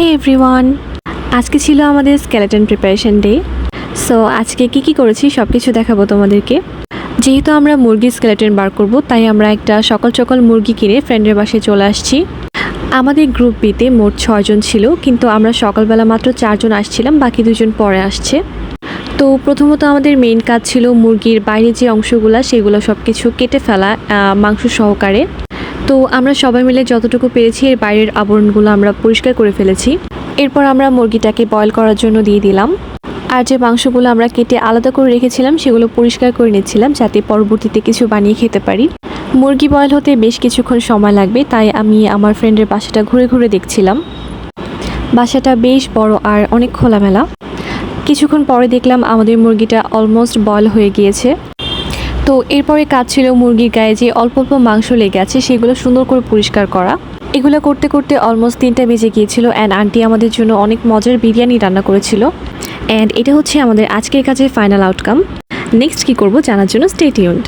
হে everyone, আজকে ছিল আমাদের স্কেলেটন প্রিপারেশন ডে। সো আজকে কি করেছি সব কিছু দেখাবো তোমাদেরকে। যেহেতু আমরা মুরগির স্কেলেটন বার করব, তাই আমরা একটা সকাল সকাল মুরগি কিনে ফ্রেন্ডের বাসায় চলে আসছি। আমাদের গ্রুপ বিতে মোট 6 জন ছিল, কিন্তু আমরা সকালবেলা মাত্র 4 জন আসছিলাম, বাকি 2 জন পরে আসছে। তো প্রথমত আমাদের মেইন কাজ ছিল মুরগির বাইরে যে অংশগুলো সেগুলো সব কিছু কেটে ফেলা, মাংস সহকারে। তো আমরা সবাই মিলে যতটুকু পেরেছি এর বাইরের আবরণগুলো আমরা পরিষ্কার করে ফেলেছি। এরপর আমরা মুরগিটাকে বয়েল করার জন্য দিয়ে দিলাম, আর যে মাংসগুলো আমরা কেটে আলাদা করে রেখেছিলাম সেগুলো পরিষ্কার করে নিচ্ছিলাম, যাতে পরবর্তীতে কিছু বানিয়ে খেতে পারি। মুরগি বয়েল হতে বেশ কিছুক্ষণ সময় লাগবে, তাই আমি আমার ফ্রেন্ডের বাসাটা ঘুরে ঘুরে দেখছিলাম। বাসাটা বেশ বড় আর অনেক খোলামেলা। কিছুক্ষণ পরে দেখলাম আমাদের মুরগিটা অলমোস্ট বয়েল হয়ে গিয়েছে। তো এরপরে কাজ ছিল মুরগির গায়ে যে অল্প অল্প মাংস লেগে আছে সেগুলো সুন্দর করে পরিষ্কার করা। এগুলো করতে করতে অলমোস্ট 3টা বেজে গিয়েছিল, অ্যান্ড আন্টি আমাদের জন্য অনেক মজার বিরিয়ানি রান্না করেছিল। অ্যান্ড এটা হচ্ছে আমাদের আজকের কাজের ফাইনাল আউটকাম। নেক্সট কী করব জানার জন্য স্টে টিউনড।